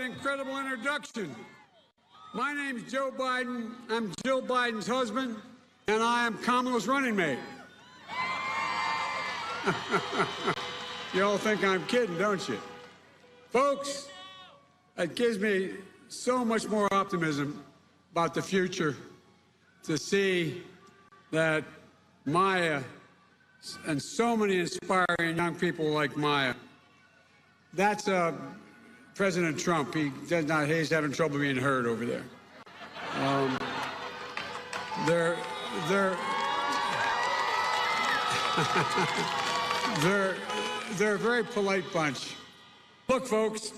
incredible introduction. My name's Joe Biden. I'm Jill Biden's husband, and I am Kamala's running mate. You all think I'm kidding, don't you? Folks, it gives me so much more optimism about the future to see that Maya and so many inspiring young people like Maya. That's President Trump. He's having trouble being heard over there. They're a very polite bunch. Look, folks,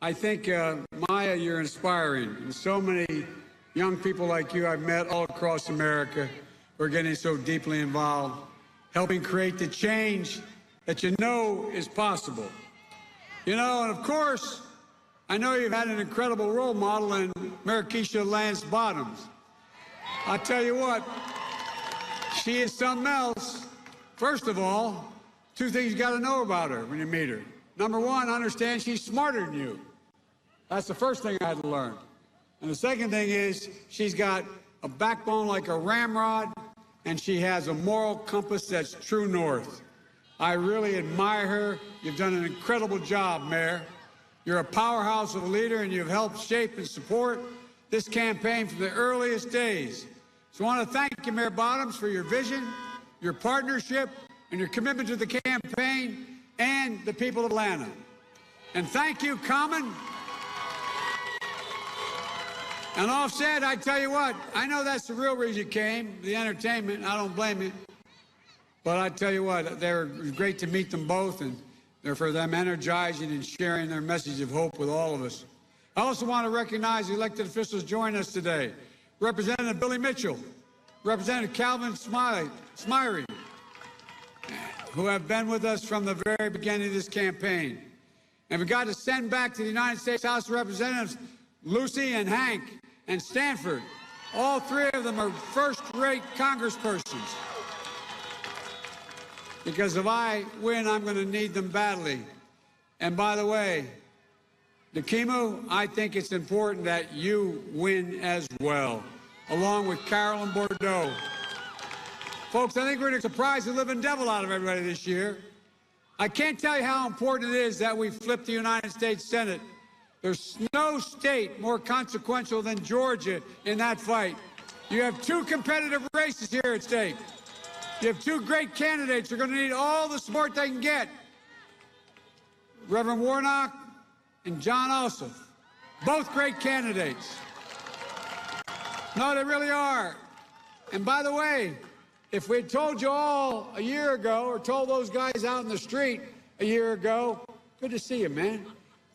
I think, Maya, you're inspiring. And so many young people like you I've met all across America who are getting so deeply involved, helping create the change that you know is possible. You know, and of course, I know you've had an incredible role model in Marquisha Lance Bottoms. I tell you what, she is something else. First of all, two things you got to know about her when you meet her. Number one, understand she's smarter than you. That's the first thing I had to learn. And the second thing is she's got a backbone like a ramrod, and she has a moral compass that's true north. I really admire her. You've done an incredible job, Mayor. You're a powerhouse of a leader, and you've helped shape and support this campaign from the earliest days. So I want to thank you, Mayor Bottoms, for your vision, your partnership, and your commitment to the campaign and the people of Atlanta. And thank you, Common. And Offset, I tell you what, I know that's the real reason you came, the entertainment. I don't blame you. But I tell you what, they're great to meet them both, and they're for them energizing and sharing their message of hope with all of us. I also want to recognize the elected officials joining us today. Representative Billy Mitchell, Representative Calvin Smyrie, who have been with us from the very beginning of this campaign. And we got to send back to the United States House of Representatives Lucy and Hank and Stanford. All three of them are first-rate congresspersons. Because if I win, I'm going to need them badly. And by the way, Nakimu, I think it's important that you win as well, along with Carolyn Bordeaux. Folks, I think we're going to surprise the living devil out of everybody this year. I can't tell you how important it is that we flip the United States Senate. There's no state more consequential than Georgia in that fight. You have two competitive races here at stake. You have two great candidates who are going to need all the support they can get. Reverend Warnock and John Ossoff, both great candidates. No, they really are. And by the way, if we'd told you all a year ago, or told those guys out in the street a year ago, good to see you, man.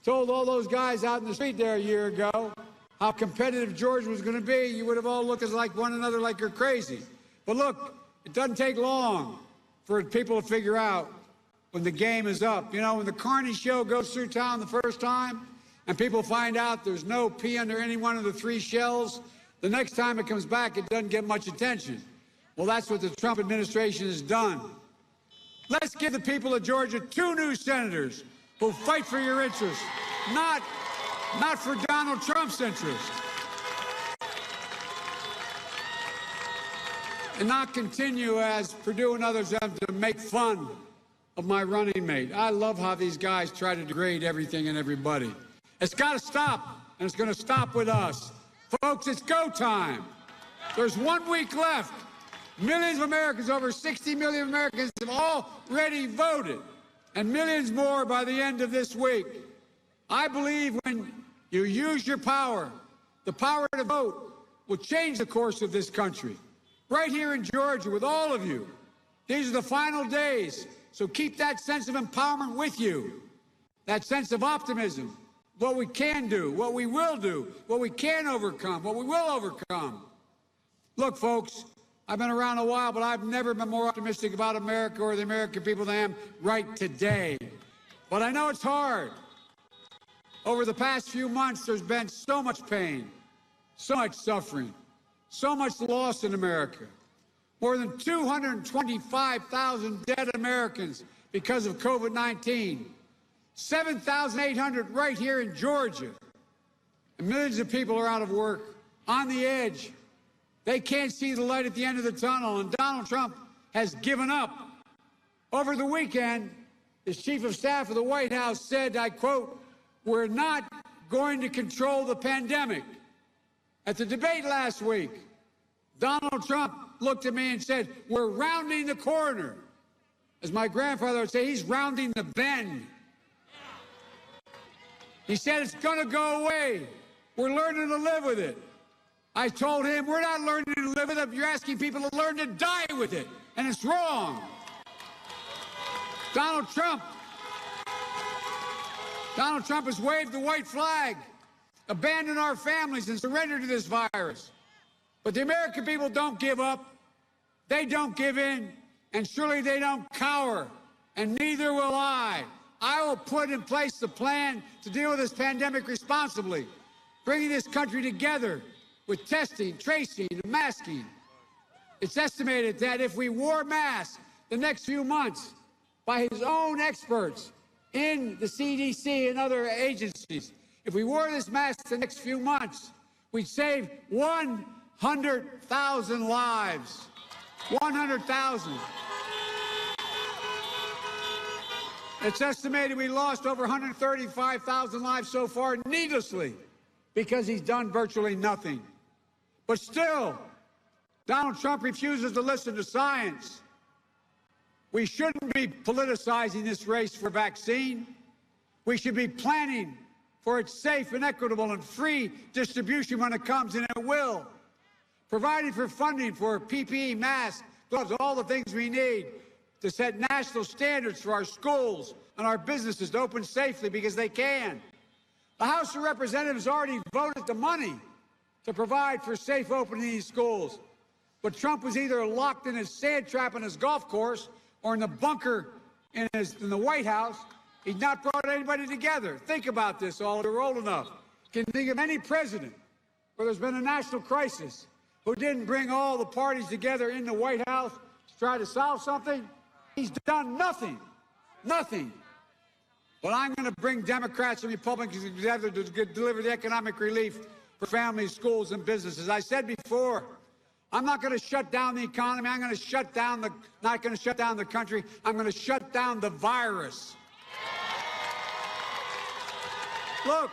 Told all those guys out in the street there a year ago how competitive Georgia was going to be, you would have all looked at like one another like you're crazy. But look, it doesn't take long for people to figure out when the game is up. You know, when the Carney show goes through town the first time and people find out there's no pea under any one of the three shells, the next time it comes back, it doesn't get much attention. Well, that's what the Trump administration has done. Let's give the people of Georgia two new senators who fight for your interests, not for Donald Trump's interests. And not continue, as Perdue and others have, to make fun of my running mate. I love how these guys try to degrade everything and everybody. It's got to stop, and it's going to stop with us. Folks, it's go time. There's 1 week left. Millions of Americans, over 60 million Americans, have already voted, and millions more by the end of this week. I believe when you use your power, the power to vote will change the course of this country. Right here in Georgia with all of you. These are the final days, so keep that sense of empowerment with you, that sense of optimism, what we can do, what we will do, what we can overcome, what we will overcome. Look, folks, I've been around a while, but I've never been more optimistic about America or the American people than I am right today. But I know it's hard. Over the past few months, there's been so much pain, so much suffering, so much loss in America. More than 225,000 dead Americans because of COVID-19. 7,800 right here in Georgia. And millions of people are out of work, on the edge. They can't see the light at the end of the tunnel, and Donald Trump has given up. Over the weekend, his chief of staff of the White House said, I quote, "We're not going to control the pandemic." At the debate last week, Donald Trump looked at me and said, "We're rounding the corner." As my grandfather would say, he's rounding the bend. He said it's going to go away. We're learning to live with it. I told him, we're not learning to live with it. You're asking people to learn to die with it, and it's wrong. Donald Trump has waved the white flag, abandoned our families, and surrendered to this virus. But the American people don't give up. They don't give in, and surely they don't cower, and neither will I. I will put in place the plan to deal with this pandemic responsibly, bringing this country together with testing, tracing, and masking. It's estimated that if we wore masks the next few months by his own experts in the CDC and other agencies, if we wore this mask the next few months, we'd save 100,000 lives. 100,000. It's estimated we lost over 135,000 lives so far needlessly because he's done virtually nothing. But still, Donald Trump refuses to listen to science. We shouldn't be politicizing this race for a vaccine. We should be planning for its safe and equitable and free distribution when it comes, and it will. Providing for funding for PPE, masks, gloves, all the things we need to set national standards for our schools and our businesses to open safely because they can. The House of Representatives already voted the money to provide for safe opening these schools. But Trump was either locked in his sand trap on his golf course or in the bunker in the White House. He's not brought anybody together. Think about this, all of you are old enough. Can think of any president where there's been a national crisis who didn't bring all the parties together in the White House to try to solve something? He's done nothing. Nothing. But I'm going to bring Democrats and Republicans together to deliver the economic relief for families, schools, and businesses. I said before, I'm not going to shut down the economy. I'm going to shut down not going to shut down the country. I'm going to shut down the virus. Look,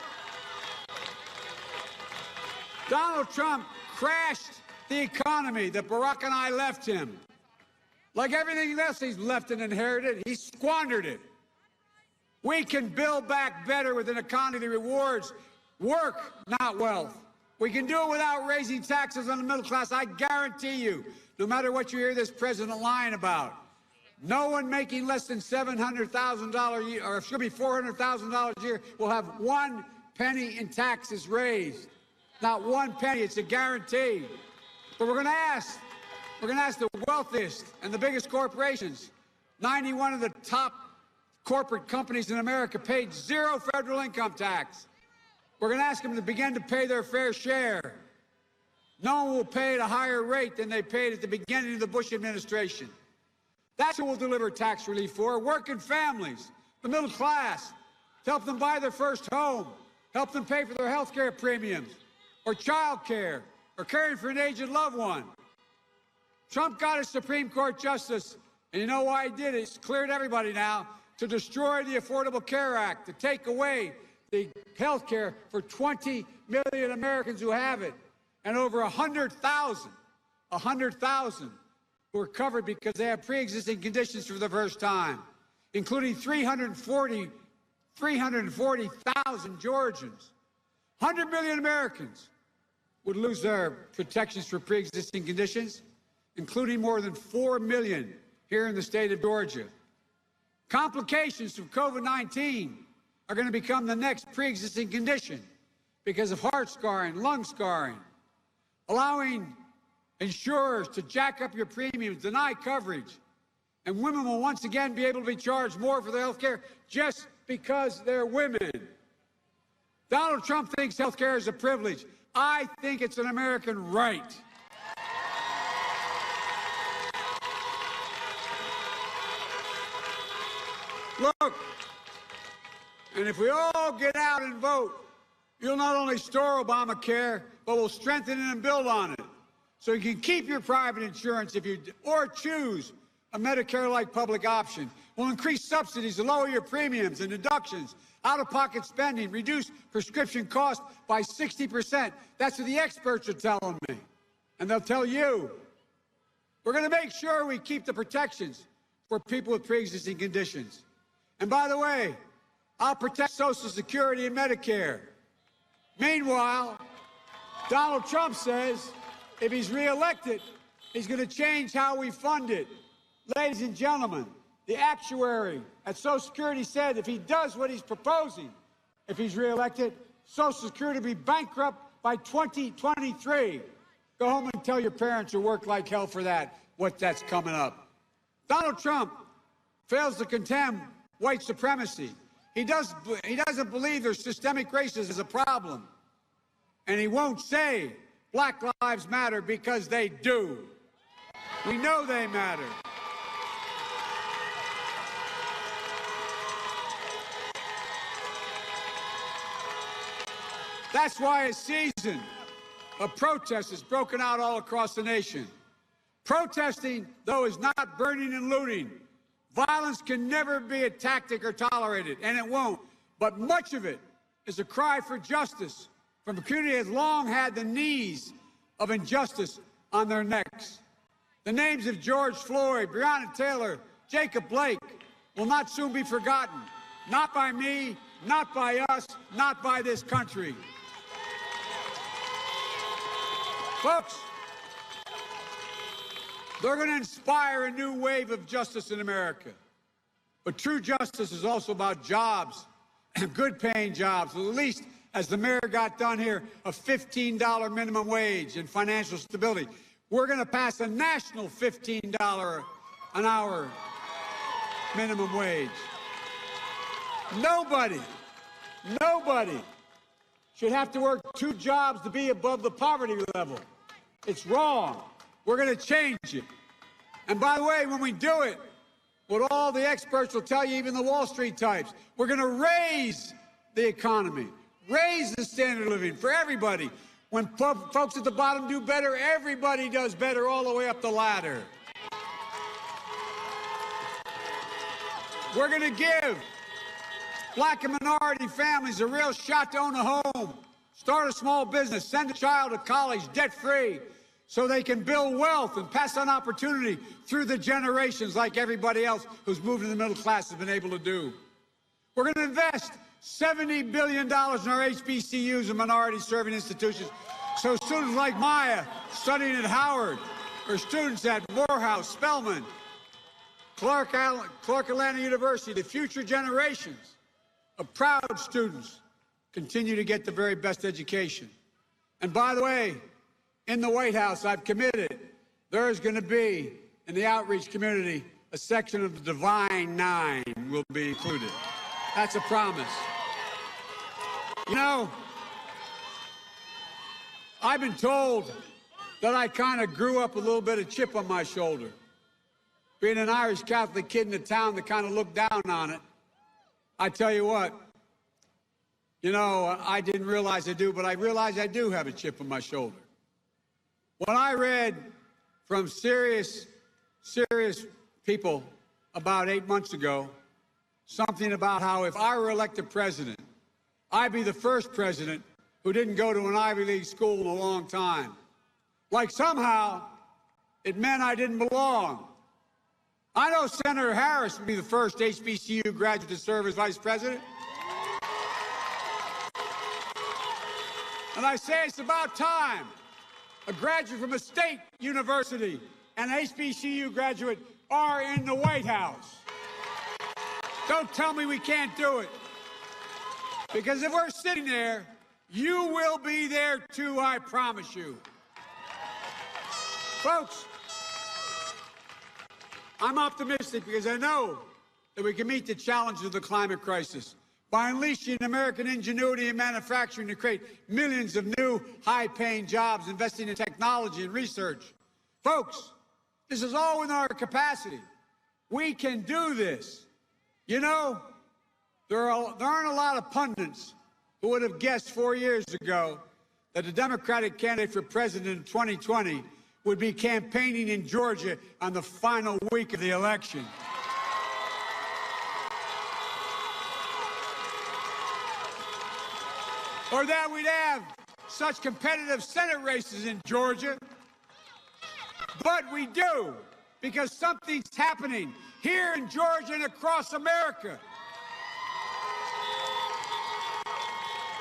Donald Trump crashed the economy that Barack and I left him. Like everything else he's left and inherited, he squandered it. We can build back better with an economy that rewards work, not wealth. We can do it without raising taxes on the middle class. I guarantee you, no matter what you hear this president lying about, no one making less than $700,000 a year, or it should be $400,000 a year, will have 1 penny in taxes raised. Not 1 penny. It's a guarantee. But we're going to ask the wealthiest and the biggest corporations. 91 of the top corporate companies in America paid 0 federal income tax. We're going to ask them to begin to pay their fair share. No one will pay at a higher rate than they paid at the beginning of the Bush administration. That's who we'll deliver tax relief for, working families, the middle class, to help them buy their first home, help them pay for their health care premiums, or child care, or caring for an aged loved one. Trump got a Supreme Court justice, and you know why he did it? It's clear to everybody now, to destroy the Affordable Care Act, to take away the health care for 20 million Americans who have it, and over 100,000 who are covered because they have pre-existing conditions for the first time, including 340,000 Georgians. 100 million Americans would lose their protections for pre-existing conditions, including more than 4 million here in the state of Georgia. Complications from COVID-19 are going to become the next pre-existing condition because of heart scarring, lung scarring, allowing insurers to jack up your premiums, deny coverage, and women will once again be able to be charged more for their health care just because they're women. Donald Trump thinks health care is a privilege. I think it's an American right. Look, and if we all get out and vote You'll not only store Obamacare, but will strengthen it and build on it. So you can keep your private insurance or choose a Medicare-like public option. We'll increase subsidies to lower your premiums and deductions, out-of-pocket spending, reduce prescription costs by 60%. That's what the experts are telling me. And they'll tell you. We're going to make sure we keep the protections for people with pre-existing conditions. And by the way, I'll protect Social Security and Medicare. Meanwhile, Donald Trump says if he's reelected, he's going to change how we fund it. Ladies and gentlemen, the actuary at Social Security said if he does what he's proposing, if he's reelected, Social Security will be bankrupt by 2023. Go home and tell your parents who worked like hell for that what that's coming up. Donald Trump fails to condemn white supremacy. He doesn't believe there's systemic racism is a problem. And he won't say Black Lives Matter because they do. We know they matter. That's why a season of protest has broken out all across the nation. Protesting, though, is not burning and looting. Violence can never be a tactic or tolerated, and it won't. But much of it is a cry for justice from a community that has long had the knees of injustice on their necks. The names of George Floyd, Breonna Taylor, Jacob Blake will not soon be forgotten. Not by me, not by us, not by this country. Folks, they're going to inspire a new wave of justice in America. But true justice is also about jobs, good-paying jobs, at least, as the mayor got done here, a $15 minimum wage and financial stability. We're going to pass a national $15 an hour minimum wage. Nobody should have to work 2 jobs to be above the poverty level. It's wrong. We're going to change it. And by the way, when we do it, what all the experts will tell you, even the Wall Street types, we're going to raise the economy, raise the standard of living for everybody. When folks at the bottom do better, everybody does better all the way up the ladder. We're going to give Black and minority families a real shot to own a home, start a small business, send a child to college debt-free so they can build wealth and pass on opportunity through the generations like everybody else who's moved in the middle class has been able to do. We're going to invest $70 billion in our HBCUs and minority-serving institutions so students like Maya studying at Howard or students at Morehouse, Spelman, Clark Atlanta University, the future generations of proud students continue to get the very best education. And by the way, in the White House, I've committed there is going to be, in the outreach community, a section of the Divine Nine will be included. That's a promise. You know, I've been told that I kind of grew up with a little bit of chip on my shoulder. Being an Irish Catholic kid in the town that kind of looked down on it, I tell you what, you know, I didn't realize I do, but I realize I do have a chip on my shoulder. When I read from serious people about 8 months ago, something about how if I were elected president, I'd be the first president who didn't go to an Ivy League school in a long time. Like somehow it meant I didn't belong. I know Senator Harris would be the first HBCU graduate to serve as vice president. And I say it's about time a graduate from a state university and an HBCU graduate are in the White House. Don't tell me we can't do it. Because if we're sitting there, you will be there too, I promise you. Folks, I'm optimistic because I know that we can meet the challenge of the climate crisis by unleashing American ingenuity and manufacturing to create millions of new, high-paying jobs, investing in technology and research. Folks, this is all within our capacity. We can do this. You know, there aren't a lot of pundits Who would have guessed 4 years ago that the Democratic candidate for president in 2020 would be campaigning in Georgia on the final week of the election? Or that we'd have such competitive Senate races in Georgia. But we do, because something's happening here in Georgia and across America.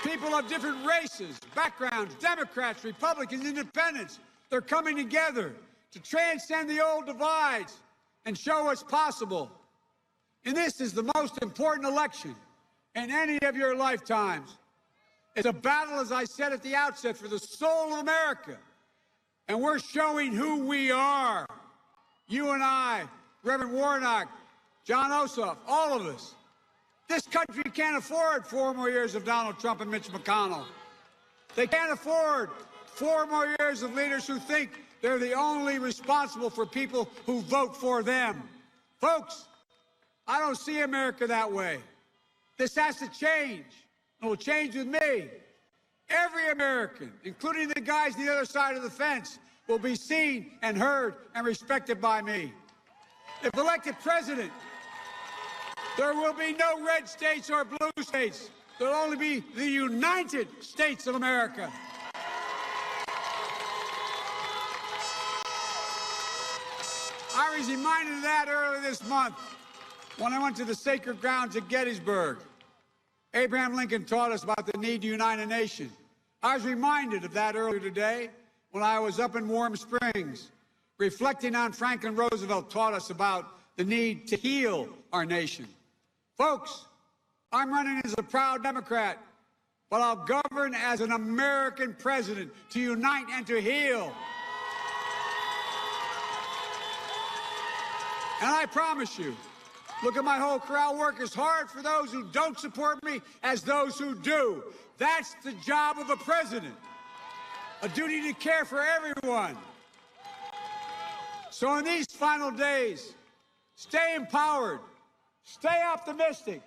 People of different races, backgrounds, Democrats, Republicans, Independents, they're coming together to transcend the old divides and show what's possible. And this is the most important election in any of your lifetimes. It's a battle, as I said at the outset, for the soul of America. And we're showing who we are. You and I, Reverend Warnock, John Ossoff, all of us. This country can't afford 4 more years of Donald Trump and Mitch McConnell. They can't afford 4 more years of leaders who think they're the only responsible for people who vote for them. Folks, I don't see America that way. This has to change. It will change with me. Every American, including the guys on the other side of the fence, will be seen and heard and respected by me. If elected president, there will be no red states or blue states. There will only be the United States of America. I was reminded of that earlier this month when I went to the sacred grounds at Gettysburg. Abraham Lincoln taught us about the need to unite a nation. I was reminded of that earlier today when I was up in Warm Springs, reflecting on Franklin Roosevelt taught us about the need to heal our nation. Folks, I'm running as a proud Democrat, but I'll govern as an American president to unite and to heal. And I promise you, look at my whole career. I'll work as hard for those who don't support me as those who do. That's the job of a president, a duty to care for everyone. So in these final days, stay empowered, stay optimistic,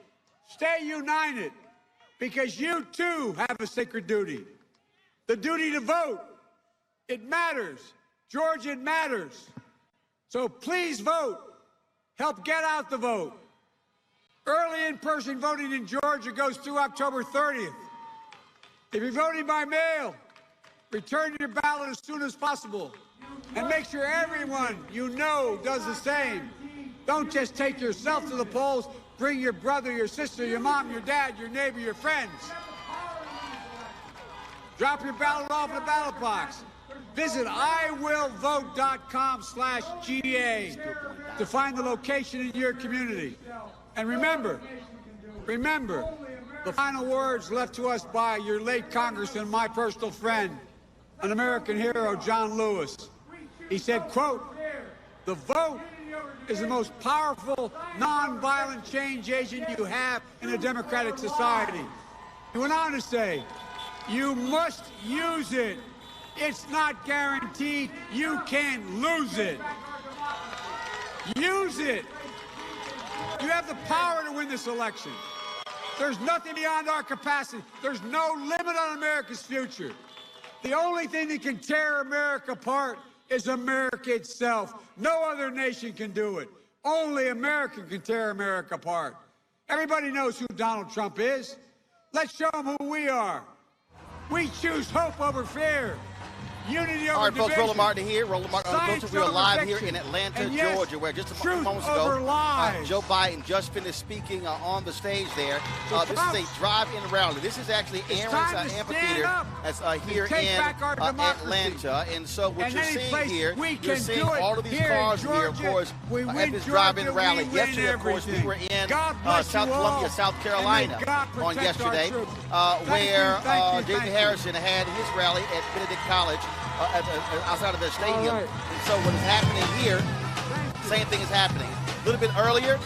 stay united, because you too have a sacred duty. The duty to vote. It matters. Georgia, it matters. So please vote. Help get out the vote. Early in-person voting in Georgia goes through October 30th. If you're voting by mail, return your ballot as soon as possible. And make sure everyone you know does the same. Don't just take yourself to the polls. Bring your brother, your sister, your mom, your dad, your neighbor, your friends. Drop your ballot off in the ballot box. Visit iwillvote.com/GA to find the location in your community. And remember, the final words left to us by your late congressman, my personal friend, an American hero, John Lewis. He said, quote, "The vote is the most powerful, nonviolent change agent you have in a democratic society." He went on to say, "You must use it. It's not guaranteed. You can lose it. Use it. You have the power to win this election. There's nothing beyond our capacity. There's no limit on America's future. The only thing that can tear America apart is America itself. No other nation can do it. Only America can tear America apart. Everybody knows who Donald Trump is. Let's show them who we are. We choose hope over fear. Unity over All right, folks, division. Roland Martin here. Roland Martin, we are live here in Atlanta, Georgia, where just a few moments ago, Joe Biden just finished speaking on the stage there. This is a drive-in rally. This is actually Aaron's Amphitheater here in Atlanta. And so what you're seeing here, you're seeing all of these cars here, of course, at this drive-in rally. Yesterday, of course, we were in South Columbia, South Carolina on yesterday, where David Harrison had his rally at Benedict College. Outside of the stadium. Right. And so what is happening here, same thing is happening. A little bit earlier,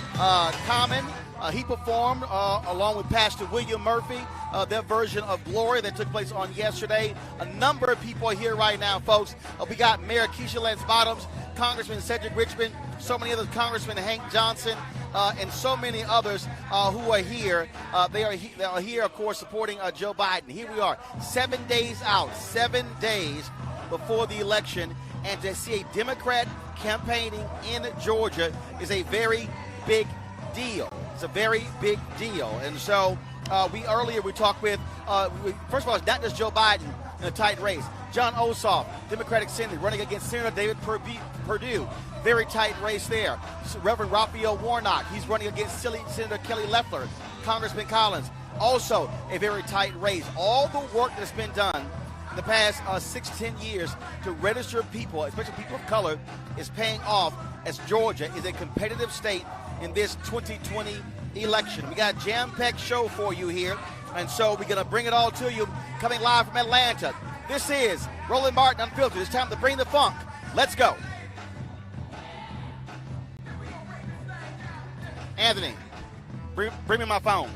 Common, he performed along with Pastor William Murphy, their version of Glory that took place on yesterday. A number of people are here right now, folks. We got Mayor Keisha Lance Bottoms, Congressman Cedric Richmond, so many others, Congressman Hank Johnson, and so many others who are here. They are here, of course, supporting Joe Biden. Here we are, 7 days out, 7 days before the election, and to see a Democrat campaigning in Georgia is a very big deal. It's a very big deal. And so we talked with, first of all, it's not just Joe Biden in a tight race. John Ossoff, Democratic Senator, running against Senator David Perdue. Very tight race there. Reverend Raphael Warnock, he's running against Senator Kelly Loeffler. Congressman Collins, also a very tight race. All the work that's been done in the past 6 to 10 years to register people, especially people of color, is paying off as Georgia is a competitive state in this 2020 election. We got a jam-packed show for you here, and so we're going to bring it all to you coming live from Atlanta. This is Roland Martin Unfiltered. It's time to bring the funk. Let's go. Anthony, bring me my phone.